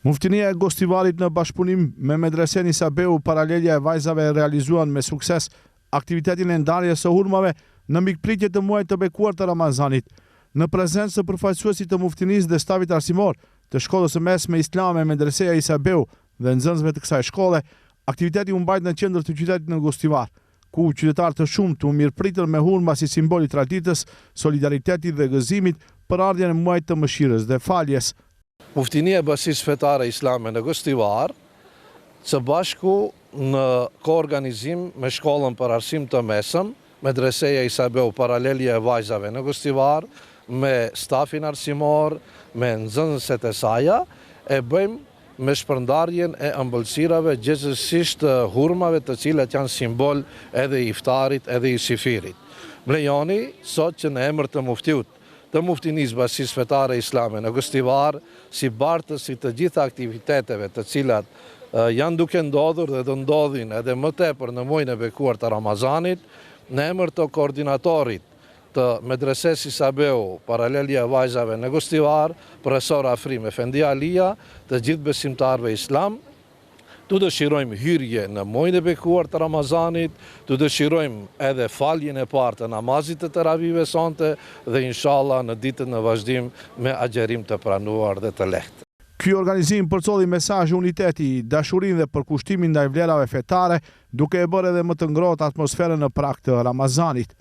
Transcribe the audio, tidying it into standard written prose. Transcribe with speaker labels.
Speaker 1: Muftinia e Gostivarit në bashkëpunim me Medresen Isabeu Paralelja e vajzave realizuan me sukses aktivitetin e ndarjes së hurmave në mikpritje të muajit të bekuar të Ramazanit. Në prezencë të përfaqësuesit të muftinisë dhe stafit arsimor të shkollës së mesme islame Medreseja Isabeu dhe nxënësve të kësaj shkolle, aktiviteti u mbajt në qendër të qytetit në Gostivar, ku qytetarë të shumtë u mirëpritën me hurma si simbol i traditës, solidaritetit dhe gëzimit për ardhjen e muajit të mëshirës dhe faljes.
Speaker 2: Muftinia e Bashkisë Fetare Islame në Gostivar, së bashku në koorganizim me shkollën për arsim të mesëm, Medreseja Isabeu Paralelja e vajzave në Gostivar, me stafin arsimor, me nxënëset e saja, e bëjmë me shpërndarjen e ëmbëlsirave, gjithsesi hurmave të cilat janë simbol edhe i iftarit edhe i sifirit. Më lejoni sot që në emër të muftiut të Muftinisë Bashkisë Fetare Islame në Gostivar, si bartës i të gjitha aktiviteteve të cilat janë duke ndodhur dhe do ndodhin edhe më tepër në muajin e bekuar të Ramazanit, në emër të koordinatorit të Medreses Isabeu Paralelja e vajzave në Gostivar, profesor Afrim Efendi Alia, të gjithë besimtarëve islam, të dëshirojmë hyrje në muajin e bekuar të Ramazanit, të dëshirojmë edhe faljen e parë të namazit të teravive sonte dhe inshallah në ditën në vazhdim me agjerim të pranuar dhe të lehtë.
Speaker 1: Ky organizim përcolli mesazh uniteti, dashurinë dhe përkushtimin ndaj vlerave fetare, duke e bërë edhe më të ngrohtë atmosferën në prag të Ramazanit.